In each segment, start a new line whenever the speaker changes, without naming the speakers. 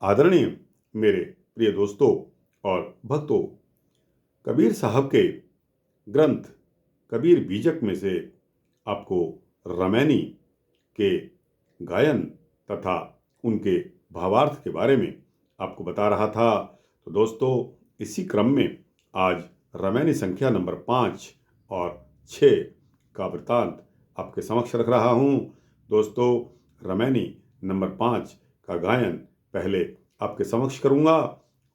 आदरणीय मेरे प्रिय दोस्तों और भक्तों, कबीर साहब के ग्रंथ कबीर बीजक में से आपको रमैनी के गायन तथा उनके भावार्थ के बारे में आपको बता रहा था। तो दोस्तों, इसी क्रम में आज रमैनी संख्या नंबर 5 और 6 का वृतांत आपके समक्ष रख रहा हूँ। दोस्तों, रमैनी नंबर 5 का गायन पहले आपके समक्ष करूँगा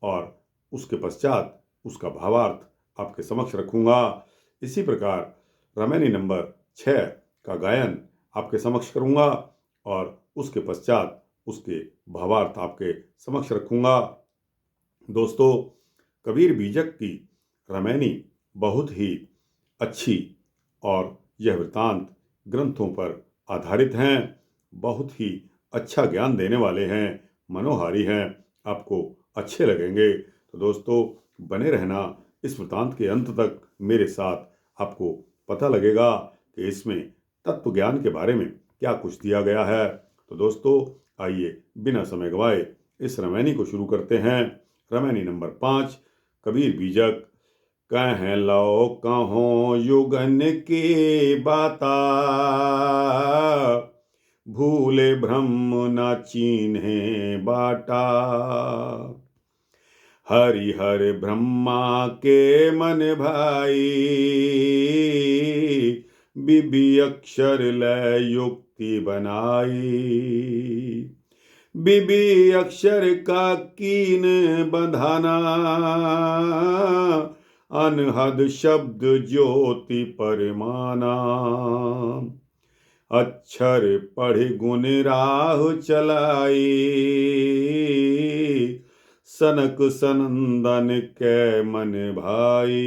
और उसके पश्चात उसका भावार्थ आपके समक्ष रखूँगा। इसी प्रकार रमैनी नंबर 6 का गायन आपके समक्ष करूँगा और उसके पश्चात उसके भावार्थ आपके समक्ष रखूँगा। दोस्तों, कबीर बीजक की रमैनी बहुत ही अच्छी और यह वृतांत ग्रंथों पर आधारित हैं, बहुत ही अच्छा ज्ञान देने वाले हैं, मनोहारी हैं, आपको अच्छे लगेंगे। तो दोस्तों, बने रहना इस वृतांत के अंत तक मेरे साथ। आपको पता लगेगा कि इसमें तत्व ज्ञान के बारे में क्या कुछ दिया गया है। तो दोस्तों, आइए बिना समय गवाए इस रमैनी को शुरू करते हैं। रमैनी नंबर 5 कबीर बीजक। कह लो कहो युगन की बाता, भूले ब्रह्म न चीन्हे बाटा। हरिहर ब्रह्मा के मन भाई, बिबी अक्षर लय युक्ति बनाई। बिबी अक्षर का कीन बंधाना, अनहद शब्द ज्योति परमाना। अक्षर पढ़ गुण राह चलाई, सनक सनंदन के मन भाई।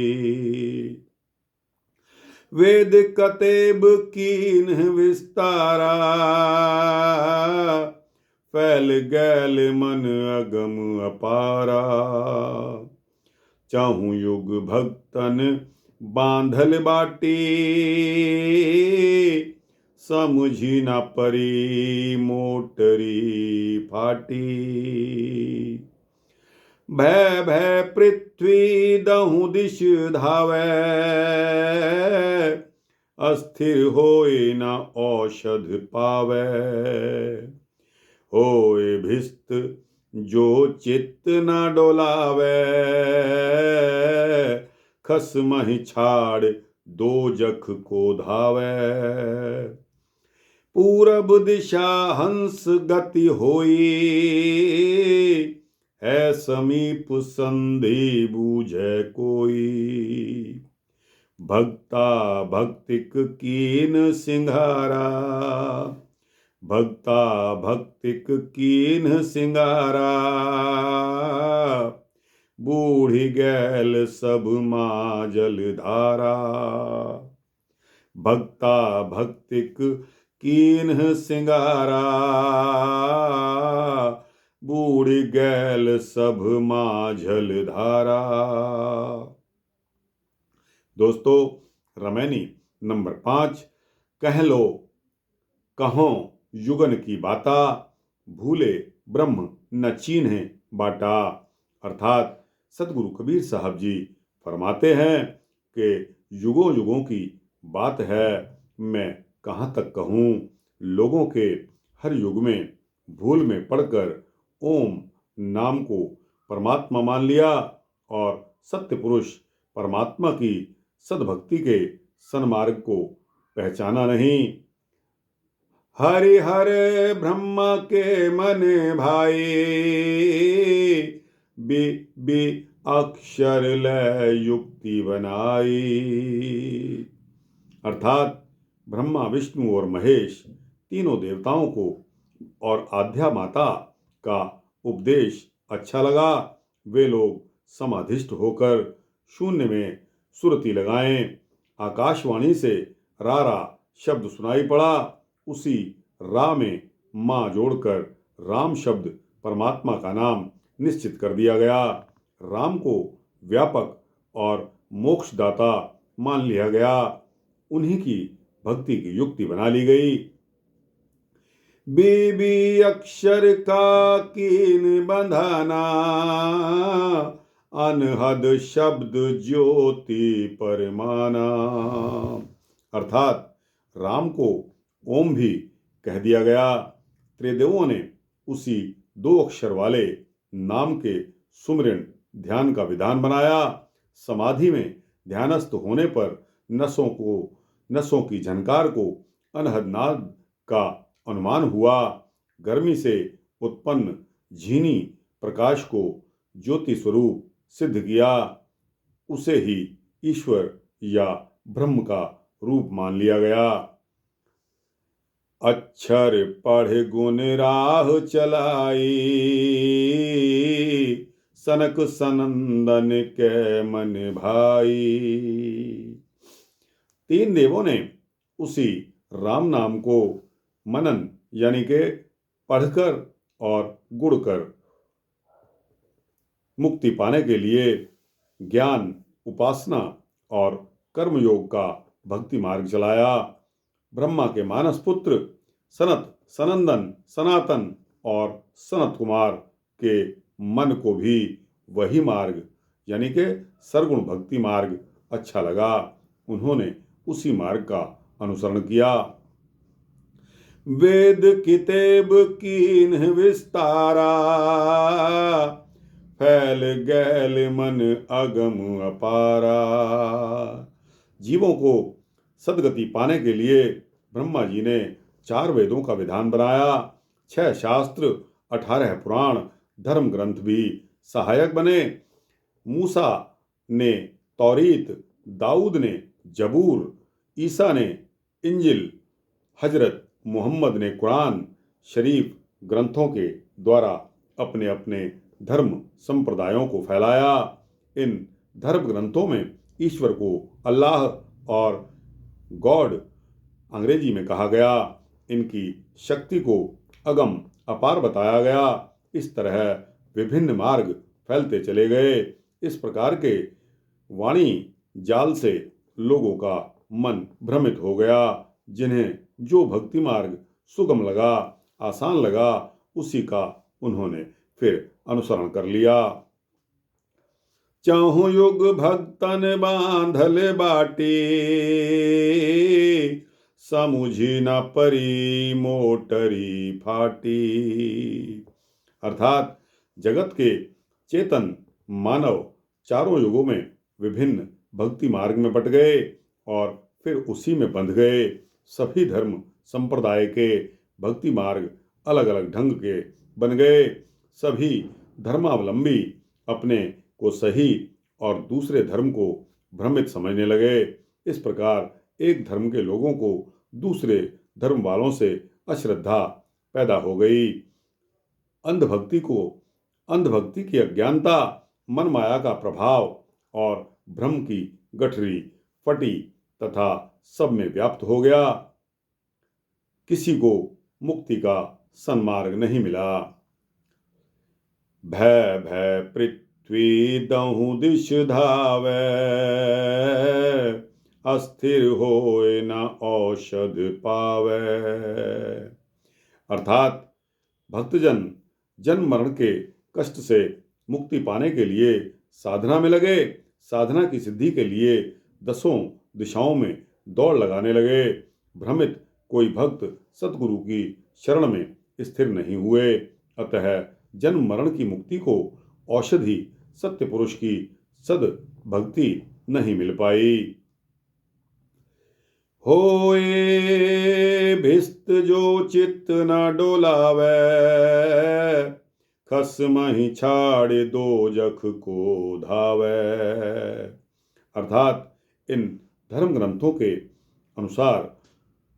वेद कतेब कीन विस्तारा, फैल गैल मन अगम अपारा। चाहूं युग भक्तन बांधल बाटी, समझी न परी मोटरी फाटी। भय भय पृथ्वी दहु दिश धावै, अस्थिर होए न औषध पावै। होए भिस्त जो चित्त न डोलावै, खसमहि छाड़ दोजख को धावै। पूरब दिशा हंस गति होई, है समीप संधि बूझे कोई। भक्ता भक्तिक कीन सिंघारा, भक्ता भक्तिक कीन सिंगारा। बूढ़ी गैल सब माजल धारा। भक्ता भक्तिक कीन सिंगारा, बूढ़ी गैल सब माझल धारा। दोस्तों, रमैनी नंबर 5 कह लो कहो युगन की बाता, भूले ब्रह्म न चीन्हे बाटा। अर्थात सदगुरु कबीर साहब जी फरमाते हैं कि युगों युगों की बात है, मैं कहाँ तक कहूँ। लोगों के हर युग में भूल में पड़कर ओम नाम को परमात्मा मान लिया और सत्य पुरुष परमात्मा की सद्भक्ति के सन्मार्ग को पहचाना नहीं। हरिहर ब्रह्मा के मन भाई, बी अक्षर लय युक्ति बनाई। अर्थात ब्रह्मा विष्णु और महेश तीनों देवताओं को और आद्या माता का उपदेश अच्छा लगा। वे लोग समाधिष्ठ होकर शून्य में सुरति लगाएं। आकाशवाणी से रारा शब्द सुनाई पड़ा। उसी रा में माँ जोड़कर राम शब्द परमात्मा का नाम निश्चित कर दिया गया। राम को व्यापक और मोक्षदाता मान लिया गया। उन्हीं की भक्ति की युक्ति बना ली गई। बीबी अक्षर का कीन बंधाना, अनहद शब्द ज्योति परमाना। अर्थात राम को ओम भी कह दिया गया। त्रिदेवों ने उसी 2 अक्षर वाले नाम के सुमिरन ध्यान का विधान बनाया। समाधि में ध्यानस्थ होने पर नसों की झनकार को अनहद नाद का अनुमान हुआ। गर्मी से उत्पन्न झीनी प्रकाश को ज्योति स्वरूप सिद्ध किया। उसे ही ईश्वर या ब्रह्म का रूप मान लिया गया। अक्षर पढ़ गुण राह चलाई, सनक सनंदन के मन भाई। 3 देवों ने उसी राम नाम को मनन यानी के पढ़कर और गुढ़कर मुक्ति पाने के लिए ज्ञान, उपासना और कर्मयोग का भक्ति मार्ग चलाया। ब्रह्मा के मानस पुत्र सनत, सनंदन, सनातन और सनत कुमार के मन को भी वही मार्ग यानी के सरगुण भक्ति मार्ग अच्छा लगा। उन्होंने उसी मार्ग का अनुसरण किया। वेद किताब कीन विस्तारा, फैल गैल मन अगम अपारा। जीवों को सदगति पाने के लिए ब्रह्मा जी ने 4 वेदों का विधान बनाया। 6 शास्त्र, 18 पुराण, धर्म ग्रंथ भी सहायक बने। मूसा ने तौरीत, दाऊद ने जबूर, ईसा ने इंजिल, हजरत मोहम्मद ने कुरान शरीफ ग्रंथों के द्वारा अपने अपने धर्म संप्रदायों को फैलाया। इन धर्म ग्रंथों में ईश्वर को अल्लाह और गॉड अंग्रेजी में कहा गया। इनकी शक्ति को अगम अपार बताया गया। इस तरह विभिन्न मार्ग फैलते चले गए। इस प्रकार के वाणी जाल से लोगों का मन भ्रमित हो गया। जिन्हें जो भक्ति मार्ग सुगम लगा, आसान लगा, उसी का उन्होंने फिर अनुसरण कर लिया। चाहु युग भक्तन बांधल बाटी, समुझी न परी मोटरी फाटी। अर्थात जगत के चेतन मानव चारों युगों में विभिन्न भक्ति मार्ग में बट गए और फिर उसी में बंध गए। सभी धर्म संप्रदाय के भक्ति मार्ग अलग अलग ढंग के बन गए। सभी धर्मावलंबी अपने को सही और दूसरे धर्म को भ्रमित समझने लगे। इस प्रकार एक धर्म के लोगों को दूसरे धर्म वालों से अश्रद्धा पैदा हो गई। अंधभक्ति की अज्ञानता, मन माया का प्रभाव और भ्रम की गठरी फटी तथा सब में व्याप्त हो गया। किसी को मुक्ति का सन्मार्ग नहीं मिला। भय भय पृथ्वी दहु दिश धावै, अस्थिर होए न औषध पावै। अर्थात भक्तजन जन्म मरण के कष्ट से मुक्ति पाने के लिए साधना में लगे। साधना की सिद्धि के लिए 10 दिशाओं में दौड़ लगाने लगे। भ्रमित कोई भक्त सतगुरु की शरण में स्थिर नहीं हुए। अतः जन्म मरण की मुक्ति को औषधि सत्य पुरुष की सद भक्ति नहीं मिल पाई। होए भिस्त जो चित्त न डोलावै, खसमहि छाड़े दो जख को धावै। अर्थात इन धर्म ग्रंथों के अनुसार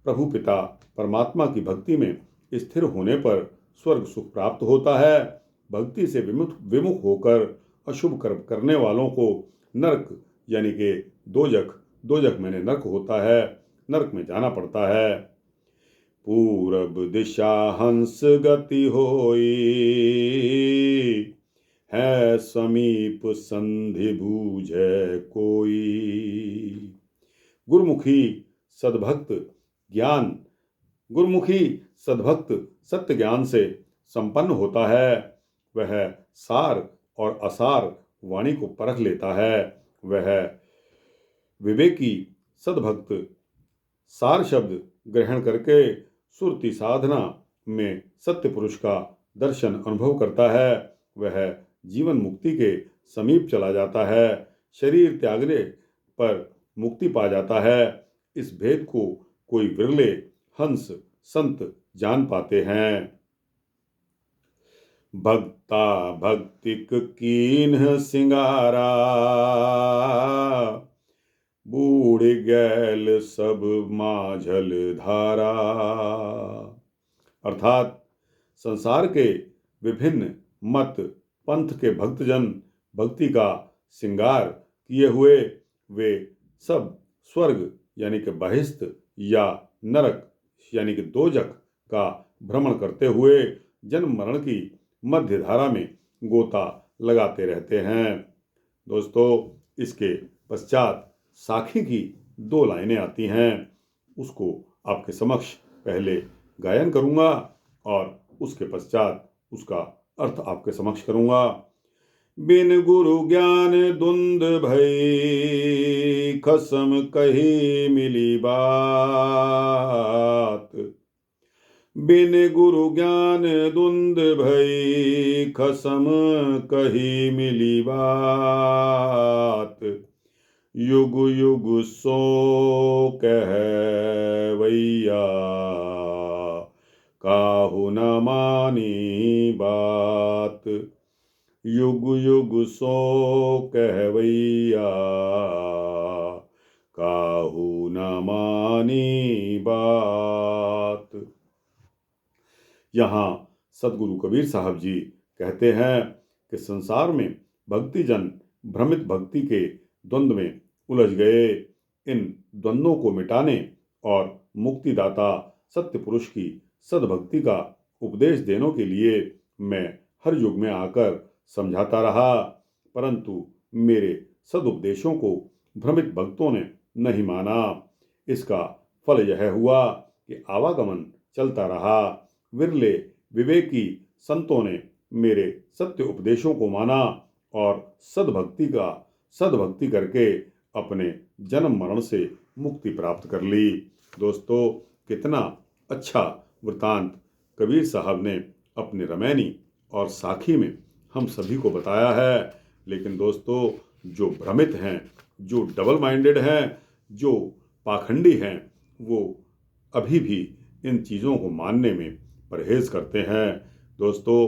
प्रभु पिता परमात्मा की भक्ति में स्थिर होने पर स्वर्ग सुख प्राप्त होता है। भक्ति से विमुख होकर अशुभ कर्म करने वालों को नरक यानी कि दोजख मैंने नरक होता है, नरक में जाना पड़ता है। पूरब दिशा हंस गति होई, है समीप संधि बूझे कोई। गुरुमुखी सद्भक्त ज्ञान गुरुमुखी सद्भक्त सत्य ज्ञान से संपन्न होता है। वह सार और असार वाणी को परख लेता है। वह विवेकी सद्भक्त सार शब्द ग्रहण करके सुरति साधना में सत्य पुरुष का दर्शन अनुभव करता है। वह जीवन मुक्ति के समीप चला जाता है, शरीर त्यागने पर मुक्ति पा जाता है। इस भेद को कोई विरले हंस संत जान पाते हैं। भक्ता भक्तिक कीन्ह सिंगारा, बूढ़ गैल सब माझल धारा। अर्थात संसार के विभिन्न मत पंथ के भक्तजन भक्ति का श्रृंगार किए हुए वे सब स्वर्ग यानी कि बहिष्त या नरक यानी कि दोजख का भ्रमण करते हुए जन्म मरण की मध्य धारा में गोता लगाते रहते हैं। दोस्तों, इसके पश्चात साखी की 2 लाइनें आती हैं, उसको आपके समक्ष पहले गायन करूंगा और उसके पश्चात उसका अर्थ आपके समक्ष करूंगा। बिन गुरु ज्ञान धुंध भई, खसम कही मिली बात। बिन गुरु ज्ञान धुंध भई, खसम कही मिली बात। युग युग सो कहवैया, काहू न मानी बात। युग युग सो कहवैया, काहू न मानी बात। यहाँ सदगुरु कबीर साहब जी कहते हैं कि संसार में भक्तिजन भ्रमित भक्ति के द्वंद्व में उलझ गए। इन द्वंद्वों को मिटाने और मुक्तिदाता सत्य पुरुष की सद्भक्ति का उपदेश देने के लिए मैं हर युग में आकर समझाता रहा, परंतु मेरे सदुपदेशों को भ्रमित भक्तों ने नहीं माना। इसका फल यह हुआ कि आवागमन चलता रहा। विरले विवेकी संतों ने मेरे सत्य उपदेशों को माना और सद्भक्ति करके अपने जन्म मरण से मुक्ति प्राप्त कर ली। दोस्तों, कितना अच्छा वृतांत कबीर साहब ने अपने रमैनी और साखी में हम सभी को बताया है। लेकिन दोस्तों, जो भ्रमित हैं, जो डबल माइंडेड हैं, जो पाखंडी हैं, वो अभी भी इन चीज़ों को मानने में परहेज करते हैं। दोस्तों,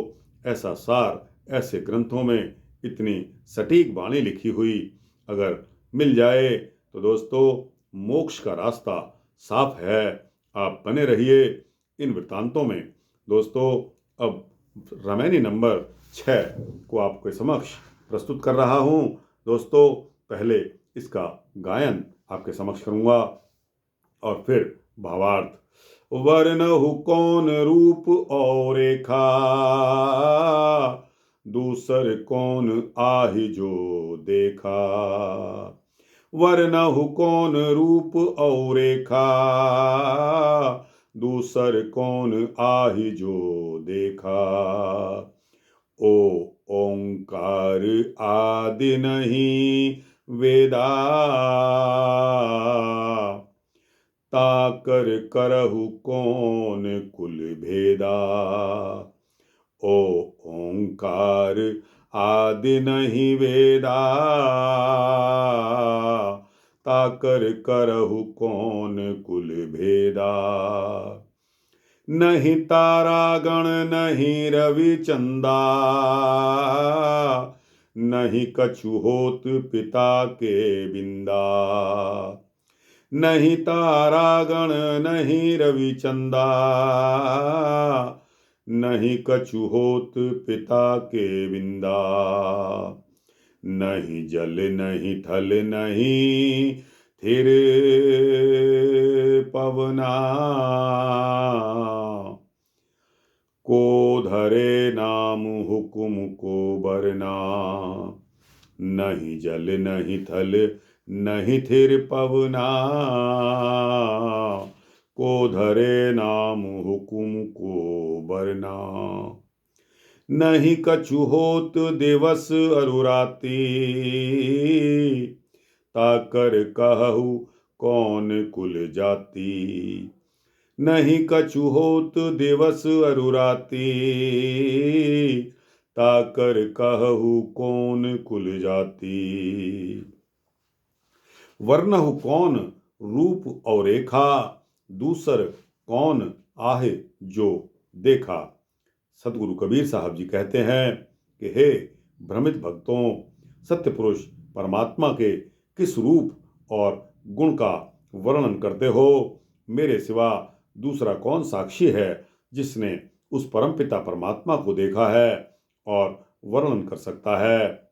ऐसा सार ऐसे ग्रंथों में इतनी सटीक वाणी लिखी हुई अगर मिल जाए तो दोस्तों, मोक्ष का रास्ता साफ है। आप बने रहिए इन वृत्तांतों में। दोस्तों, अब रामायणी नंबर 6 को आपके समक्ष प्रस्तुत कर रहा हूँ। दोस्तों, पहले इसका गायन आपके समक्ष करूँगा और फिर भावार्थ। वर्णहु कौन रूप और रेखा, दूसर कौन आहि जो देखा। वर्णहु कौन रूप और रेखा, दूसर कौन आहि जो देखा। ओ ओंकार आदि नहीं वेदा, ताकर करहु कौन कुल भेदा। ओ ओंकार आदि नहीं वेदा, ताकर करहु कौन कुल भेदा। नहीं तारा गण नहीं रवि चंदा, नहीं कछु होत पिता के बिंदा। नहीं तारा गण नहीं रवि चंदा, नहीं कछु होत पिता के बिंदा। नहीं जल नहीं थल नहीं थिर पवना, को धरे नाम हुकुम को बरना। नहीं जल नहीं थल नहीं थिर पवना, को धरे नाम हुकुम को बरना। नहीं कछु होत दिवस अरुराती, ताकर कहु कौन कुल जाती। नहीं कछु होत दिवस अरुराती, ताकर कहु कौन कुल जाती। वर्णहु कौन रूप और रेखा, दूसर कौन आहे जो देखा। सतगुरु कबीर साहब जी कहते हैं कि हे भ्रमित भक्तों, सत्य पुरुष परमात्मा के किस रूप और गुण का वर्णन करते हो। मेरे सिवा दूसरा कौन साक्षी है जिसने उस परमपिता परमात्मा को देखा है और वर्णन कर सकता है।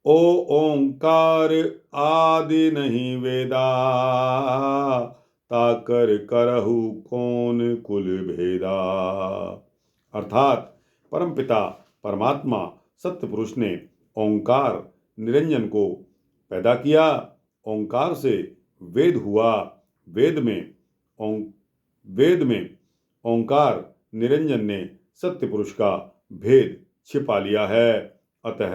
ओ ओंकार आदि नहीं वेदा, ताकर करहु कौन कुल भेदा। अर्थात परमपिता परमात्मा सत्य पुरुष ने ओंकार निरंजन को पैदा किया। ओंकार से वेद हुआ। वेद में ओंकार निरंजन ने सत्य पुरुष का भेद छिपा लिया है। अतः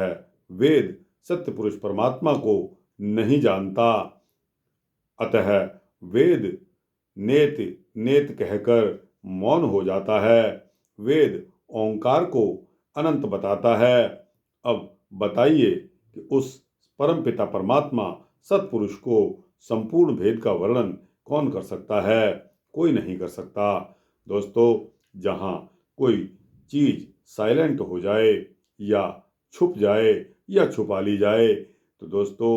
वेद सत्य पुरुष परमात्मा को नहीं जानता। अतः वेद नेत नेत कहकर मौन हो जाता है। वेद ओंकार को अनंत बताता है। अब बताइए कि उस परमपिता परमात्मा सत्पुरुष को संपूर्ण भेद का वर्णन कौन कर सकता है? कोई नहीं कर सकता। दोस्तों, जहाँ कोई चीज साइलेंट हो जाए या छुप जाए या छुपा ली जाए तो दोस्तों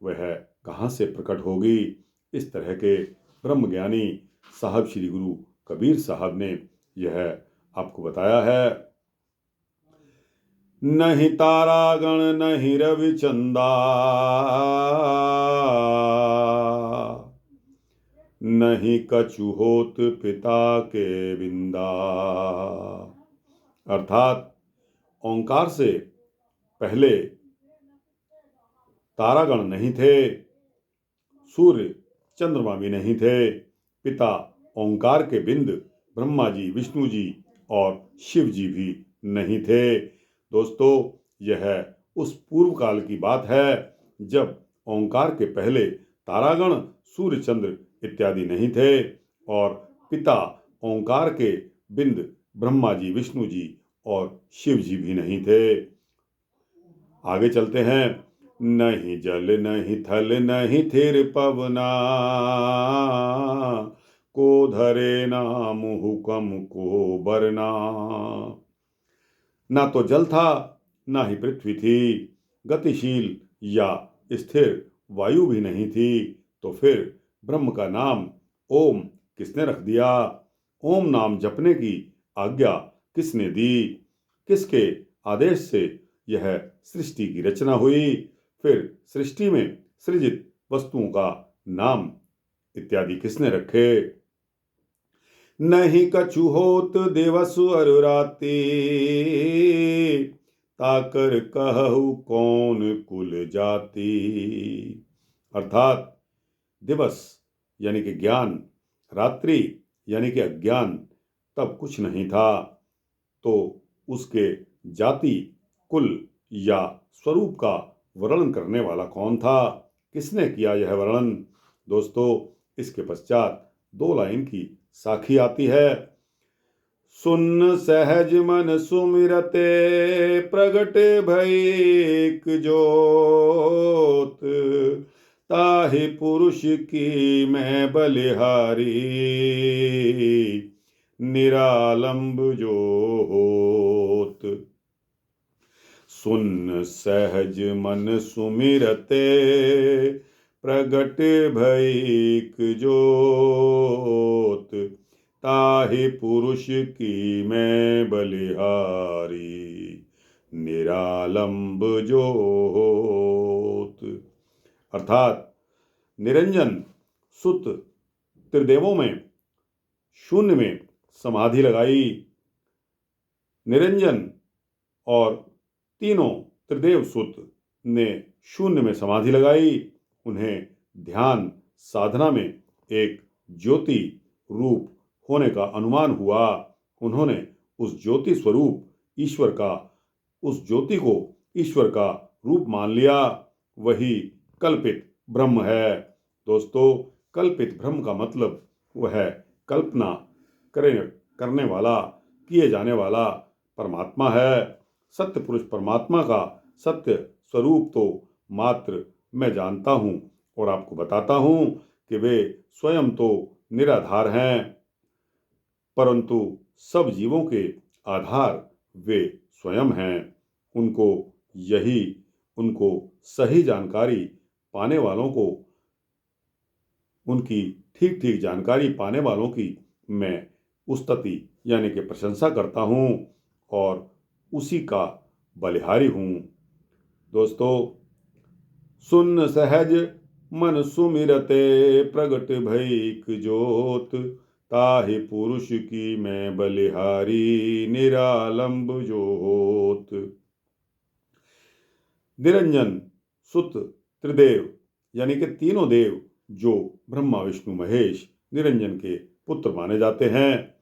वह कहाँ से प्रकट होगी। इस तरह के ब्रह्मज्ञानी साहब श्री गुरु कबीर साहब ने यह आपको बताया है। नहीं तारागण नहीं रविचंदा, नहीं कछु होत पिता के बिंदा। अर्थात ओंकार से पहले तारागण नहीं थे, सूर्य चंद्रमा भी नहीं थे। पिता ओंकार के बिंद ब्रह्मा जी, विष्णु जी और शिव जी भी नहीं थे। दोस्तों, यह उस पूर्व काल की बात है जब ओंकार के पहले तारागण, सूर्य, चंद्र इत्यादि नहीं थे और पिता ओंकार के बिंद ब्रह्मा जी, विष्णु जी और शिव जी भी नहीं थे। आगे चलते हैं। नहीं जल नहीं थल नहीं थिर पवना, को धरे नाम हुकम को बरना। ना तो जल था, ना ही पृथ्वी थी, गतिशील या स्थिर वायु भी नहीं थी, तो फिर ब्रह्म का नाम ओम किसने रख दिया? ओम नाम जपने की आज्ञा किसने दी? किसके आदेश से यह सृष्टि की रचना हुई? फिर सृष्टि में सृजित वस्तुओं का नाम इत्यादि किसने रखे? नहीं कछु होत दिवसु अरुराती, ताकर कहु कौन कुल जाती। अर्थात दिवस यानी कि ज्ञान, रात्रि यानी कि अज्ञान तब कुछ नहीं था, तो उसके जाति, कुल या स्वरूप का वर्णन करने वाला कौन था? किसने किया यह वर्णन? दोस्तों, इसके पश्चात 2 लाइन की साखी आती है। सुन सहज मन सुमिरते, प्रगट भइक जोत, ताहि पुरुष की मैं बलिहारी, निरालंब जो होत। सुन सहज मन सुमिरते, प्रगट भइक जोत, ताहि पुरुष की मैं बलिहारी, निरालंब जो होत। अर्थात निरंजन सुत त्रिदेवों में शून्य में समाधि लगाई। निरंजन और तीनों त्रिदेव सुत ने शून्य में समाधि लगाई। उन्हें ध्यान साधना में एक ज्योति रूप होने का अनुमान हुआ। उन्होंने उस ज्योति स्वरूप ईश्वर का उस ज्योति को ईश्वर का रूप मान लिया। वही कल्पित ब्रह्म है। दोस्तों, कल्पित ब्रह्म का मतलब वह है कल्पना करने वाला, किए जाने वाला परमात्मा है। सत्य पुरुष परमात्मा का सत्य स्वरूप तो मात्र मैं जानता हूँ और आपको बताता हूँ कि वे स्वयं तो निराधार हैं, परंतु सब जीवों के आधार वे स्वयं हैं। उनको यही उनको सही जानकारी पाने वालों को उनकी ठीक ठीक जानकारी पाने वालों की मैं उस्तति यानी कि प्रशंसा करता हूँ और उसी का बलिहारी हूँ। दोस्तों, सुन सहज मन सुमिरते प्रगट भइक जोत, ताहि पुरुष की मैं बलिहारी निरालंब जो होत। निरंजन सुत त्रिदेव यानी कि तीनों देव जो ब्रह्मा विष्णु महेश निरंजन के पुत्र माने जाते हैं,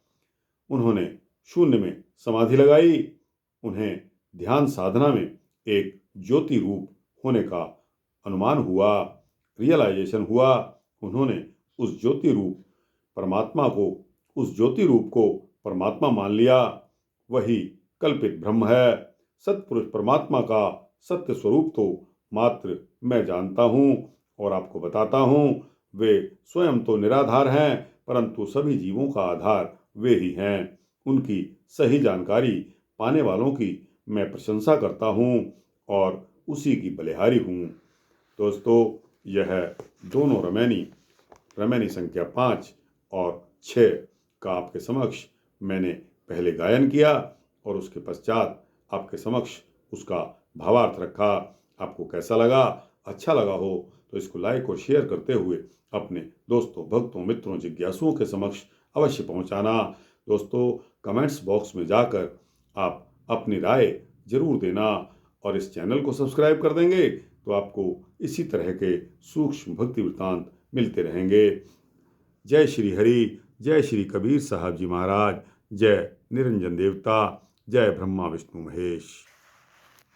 उन्होंने शून्य में समाधि लगाई। उन्हें ध्यान साधना में एक ज्योति रूप होने का अनुमान हुआ, रियलाइजेशन हुआ। उन्होंने उस ज्योति रूप को परमात्मा मान लिया। वही कल्पित ब्रह्म है। सत्पुरुष परमात्मा का सत्य स्वरूप तो मात्र मैं जानता हूँ और आपको बताता हूँ। वे स्वयं तो निराधार हैं, परंतु सभी जीवों का आधार वे ही हैं। उनकी सही जानकारी पाने वालों की मैं प्रशंसा करता हूँ और उसी की बलिहारी हूँ। दोस्तों, यह दोनों रमैनी संख्या 5 और 6 का आपके समक्ष मैंने पहले गायन किया और उसके पश्चात आपके समक्ष उसका भावार्थ रखा। आपको कैसा लगा? अच्छा लगा हो तो इसको लाइक और शेयर करते हुए अपने दोस्तों, भक्तों, मित्रों, जिज्ञासुओं के समक्ष अवश्य पहुंचाना। दोस्तों, कमेंट्स बॉक्स में जाकर आप अपनी राय जरूर देना और इस चैनल को सब्सक्राइब कर देंगे तो आपको इसी तरह के सूक्ष्म भक्ति वृत्तांत मिलते रहेंगे। जय श्री हरि, जय श्री कबीर साहब जी महाराज, जय निरंजन देवता, जय ब्रह्मा विष्णु महेश।